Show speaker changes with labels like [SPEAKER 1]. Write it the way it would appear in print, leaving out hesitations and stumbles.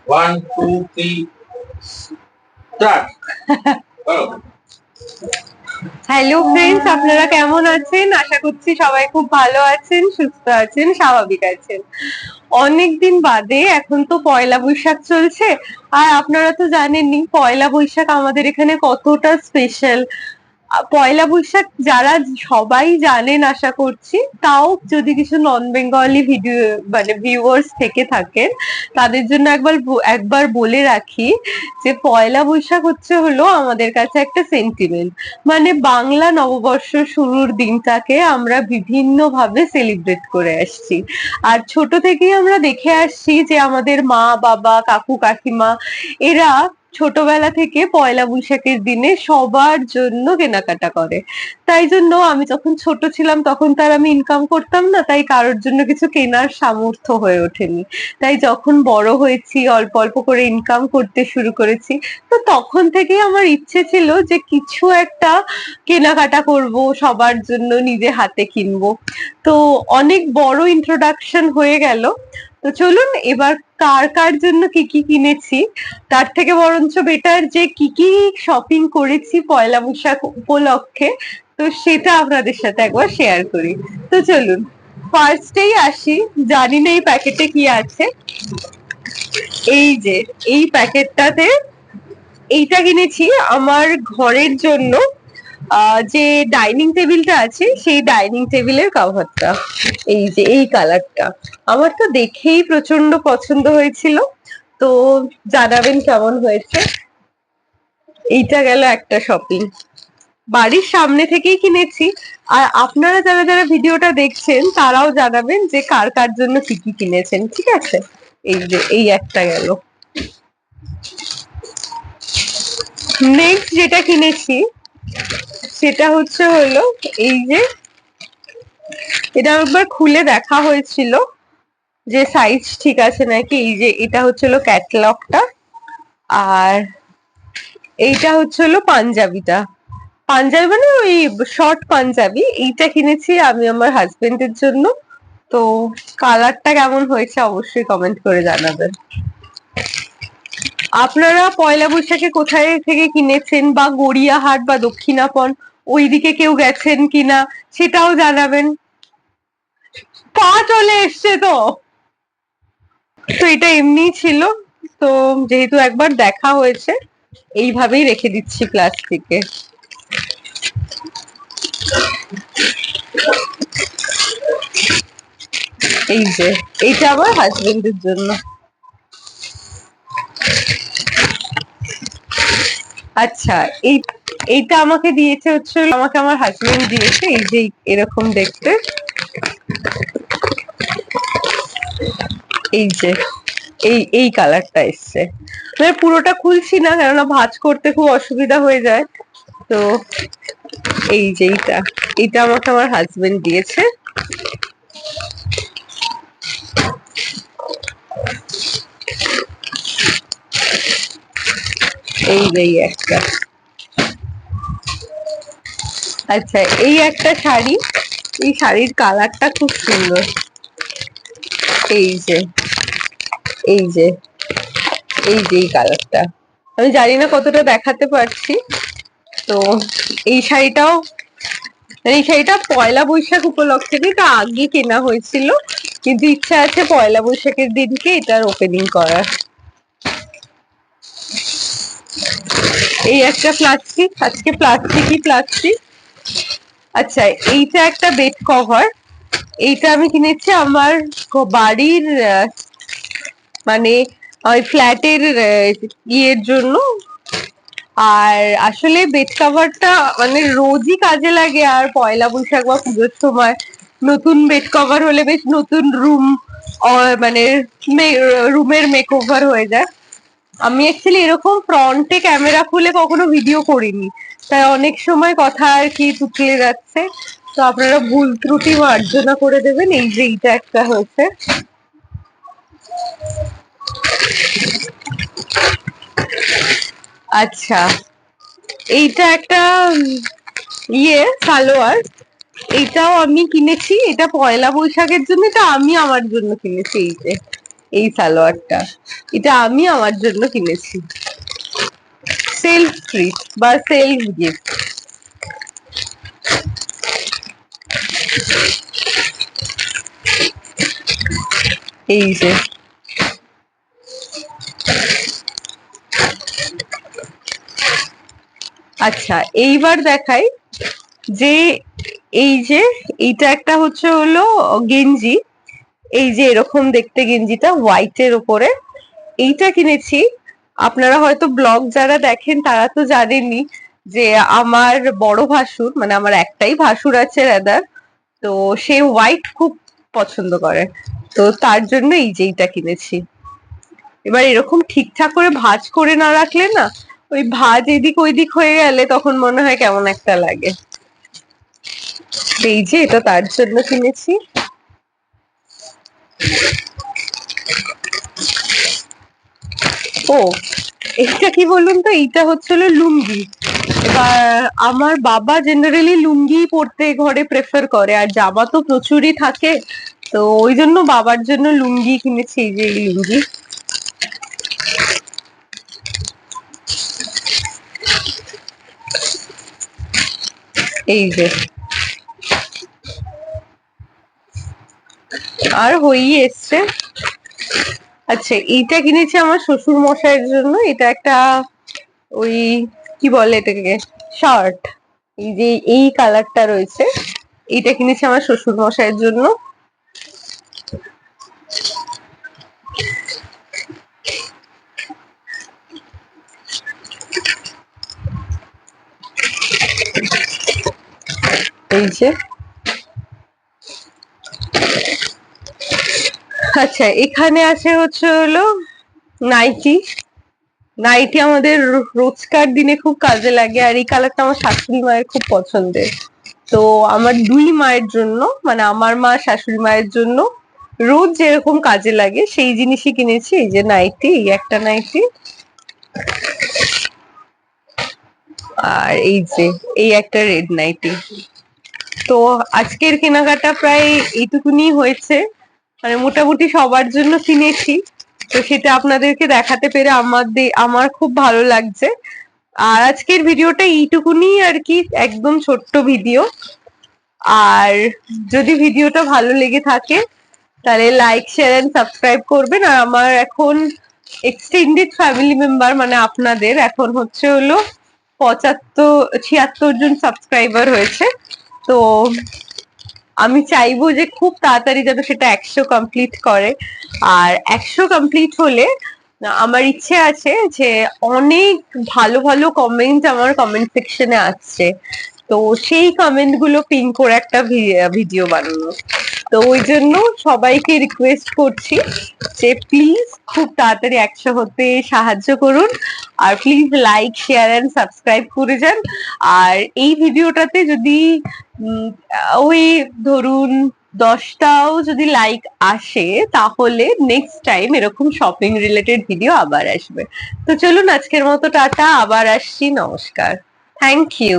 [SPEAKER 1] 1 2 3 start.
[SPEAKER 2] Hello friends, আপনারা কেমন আছেন? আশা করছি সবাই খুব ভালো আছেন, সুস্থ আছেন, স্বাভাবিক আছেন। অনেকদিন বাদে এখন তো পয়লা বৈশাখ চলছে, আর আপনারা তো জানেনই পয়লা বৈশাখ আমাদের এখানে কতটা স্পেশাল। পয়লা বৈশাখ যারা সবাই জানেন আশা করছি, তাও যদি কিছু নন বেঙ্গলি ভিডিও মানে ভিউয়ার্স থেকে থাকেন, তাদের জন্য একবার বলে রাখি যে পয়লা বৈশাখ হলো আমাদের কাছে একটা সেন্টিমেন্ট। মানে বাংলা নববর্ষ শুরুর দিনটাকে আমরা বিভিন্ন ভাবে সেলিব্রেট করে আসছি। আর ছোট থেকেই আমরা দেখে আসছি যে আমাদের মা বাবা কাকু কাকিমা এরা ছোটবেলা থেকে পয়লা বৈশাখের দিনে সবার জন্য কেনাকাটা করে। তাই জন্য আমি যখন ছোট ছিলাম তখন তার আমি ইনকাম করতাম না, তাই কারোর জন্য কিছু কেনার সামর্থ্য হয়ে ওঠেনি। তাই যখন বড় হয়েছি, অল্প অল্প করে ইনকাম করতে শুরু করেছি, তো তখন থেকেই আমার ইচ্ছে ছিল যে কিছু একটা কেনাকাটা করব, সবার জন্য নিজে হাতে কিনবো। তো অনেক বড় ইন্ট্রোডাকশন হয়ে গেল। তো চলুন এবার কার কার জন্য কি কি কিনেছি, তার থেকে বরঞ্চ বেটার যে কি কি শপিং করেছি পয়লা বৈশাখ উপলক্ষে, তো সেটা আপনাদের সাথে একবার শেয়ার করি। তো চলুন ফার্স্টেই আসি, জানি না এই প্যাকেটে কি আছে। এই যে এই প্যাকেটটাতে এইটা কিনেছি আমার ঘরের জন্য। যে ডাইনিং টেবিলটা আছে সেই ডাইনিং টেবিলের কভারটা, এই যে এই কালারটা আমার তো দেখেই প্রচন্ড পছন্দ হয়েছিল। তো জানাবেন কেমন হয়েছে। এইটা গেল একটা শপিং, বাড়ির সামনে থেকেই কিনেছি। আর আপনারা যারা যারা ভিডিওটা দেখছেন তারাও জানাবেন যে কার কার জন্য কি কি কিনেছেন, ঠিক আছে? এই যে এই একটা গেল। নেক্সট যেটা কিনেছি সেটা হলো এই যে, এটা একবার খুলে দেখা হয়েছিল যে সাইজ ঠিক আছে নাকি। এই যে এটা হলো ক্যাটালগটা, আর এইটা হলো পাঞ্জাবিটা। পাঞ্জাবি মানে ওই শর্ট পাঞ্জাবি, এইটা কিনেছি আমি আমার হাজবেন্ডের জন্য। তো কালারটা কেমন হয়েছে অবশ্যই কমেন্ট করে জানাবেন। আপনারা পয়লা বৈশাখে কোথায় থেকে কিনেছেন, বা গড়িয়াহাট বা দক্ষিণাপন ওইদিকে কেউ গেছেন কিনা সেটাও জানাবেন। পা চলে এসছে তো। তো এটা এমনি ছিল, তো যেহেতু একবার দেখা হয়েছে এইভাবেই রেখে দিচ্ছি প্লাস্টিকে। এই যে এইটা আমার হাজবেন্ডের জন্য। আচ্ছা, এইটা আমাকে দিয়েছে আমাকে আমার হাজবেন্ড দিয়েছে। এই যে এরকম দেখতে, এই যে এই কালারটা এসছে। মানে পুরোটা খুলছি না, কেননা ভাঁজ করতে খুব অসুবিধা হয়ে যায়। তো এই যে এইটা আমাকে আমার হাজবেন্ড দিয়েছে। এই একটা। আচ্ছা, এই একটা শাড়ি, এই শাড়ির কালারটা খুব সুন্দর। এই যে এই যে এই কালারটা আমি জানি না কতটা দেখাতে পারছি। তো এই শাড়িটা পয়লা বৈশাখ উপলক্ষে, এটা আগে কেনা হয়েছিল, কিন্তু ইচ্ছা আছে পয়লা বৈশাখের দিনকে এটার ওপেনিং করার। এই একটা প্লাস্টিক, আজকে প্লাস্টিক। আচ্ছা, এইটা একটা বেড কভার। এইটা আমি কিনেছি আমার বাড়ির মানে ওই ফ্ল্যাটের ইয়ের জন্য। আর আসলে বেড কভারটা মানে রোজই কাজে লাগে, আর পয়লা বৈশাখ বা পুজোর সময় নতুন বেড কভার হলে বেশ নতুন মানে রুমের মেকওভার হয়ে যায়। আমি অ্যাকচুয়ালি এরকম ফ্রন্টে ক্যামেরা খুলে কখনো ভিডিও করিনি, তাই অনেক সময় কথা আর কি তুতলে যাচ্ছে। তো আপনারা ভুল ত্রুটি মার্জনা করে দেবেন। এই যে এইটা একটা হয়েছে। আচ্ছা, এইটা একটা সালোয়ার। এইটাও আমি কিনেছি, এটা পয়লা বৈশাখের জন্য, এটা আমি আমার জন্য কিনেছি। এই যে এই সালোয়ারটা, এটা আমি আমার জন্য কিনেছি, সেলফ ট্রিট বা সেলফ গিফট। এই যে আচ্ছা, এইবার দেখাই যে এই যে এইটা একটা হচ্ছে হলো গেঞ্জি, এই যে এরকম দেখতে গেঞ্জিটা হোয়াইটের উপরে, এইটা কিনেছি। আপনারা হয়তো ব্লগ যারা দেখেন তারা তো জানেনই যে আমার বড় ভাসুর, মানে আমার একটাই ভাসুর আছে রাদার, তো সে হোয়াইট খুব পছন্দ করে, তো তার জন্য এই যে এইটা কিনেছি। এবার এরকম ঠিকঠাক করে ভাঁজ করে না রাখলে না, ওই ভাঁজ এদিক ওইদিক হয়ে গেলে তখন মনে হয় কেমন একটা লাগে। এই যে এটা তার জন্য কিনেছি। ও, এইটা কি বলুন তো, এইটা হচ্ছিল লুঙ্গি। এবার আমার বাবা জেনারেলি লুঙ্গি পরতে ঘরে প্রেফার করে, আর জামা তো প্রচুরই থাকে, তো ওই জন্য বাবার জন্য লুঙ্গি কিনেছি। এই যে এই লুঙ্গি, এই যে, আর হয়েই এসছে। আচ্ছা, এইটা কিনেছি আমার শ্বশুর মশাইয়ের জন্য, এটা একটা ওই কি বলে এটাকে, শার্ট, এই যে এই কালারটা রয়েছে, এইটা কিনেছি আমার শ্বশুর মশাইয়ের জন্য। এই যে আচ্ছা, এখানে আছে হচ্ছে হলো নাইটি। নাইটি আমাদের রোজকার দিনে খুব কাজে লাগে, আর এই কালারটা আমার শাশুড়ি মায়ের খুব পছন্দের, তো আমার দুই মায়ের জন্য, মানে আমার মা শাশুড়ি মায়ের জন্য রোজ যেরকম কাজে লাগে সেই জিনিসই কিনেছি। এই যে নাইটি, এই একটা নাইটি, আর এই যে এই একটা রেড নাইটি। তো আজকের কেনাকাটা প্রায় এইটুকুনি হয়েছে, মানে মোটামুটি সবার জন্য কিনেছি, তো সেটা আপনাদেরকে দেখাতে পেরে আমার খুব ভালো লাগছে। আর আজকের ভিডিওটা এইটুকুনি আর কি, একদম ছোট্ট ভিডিও। আর যদি ভিডিওটা ভালো লেগে থাকে তাহলে লাইক শেয়ার এন্ড সাবস্ক্রাইব করবেন। আর আমার এখন এক্সটেন্ডেড ফ্যামিলি মেম্বার, মানে আপনাদের এখন হচ্ছে হলো 76 জন সাবস্ক্রাইবার হয়েছে, তো আমি চাইবো যে খুব তাড়াতাড়ি যেন সেটা 100 কমপ্লিট করে। আর 100 কমপ্লিট হলে আমার ইচ্ছে আছে যে অনেক ভালো ভালো কমেন্ট আমার কমেন্ট সেকশনে আসছে, তো সেই কমেন্ট গুলো পিন করে একটা ভিডিও বানানো। তো ওই জন্য সবাইকে রিকোয়েস্ট করছি যে প্লিজ খুব তাড়াতাড়ি 100 হতে সাহায্য করুন, আর please like share and subscribe করে যান। আর এই ভিডিওটাতে যদি ওই ধরুন 10টাও যদি লাইক আসে, তাহলে নেক্সট টাইম এরকম শপিং রিলেটেড ভিডিও আবার আসবে। তো চলুন আজকের মতো টাটা, আবার আসছি, নমস্কার, থ্যাংক ইউ।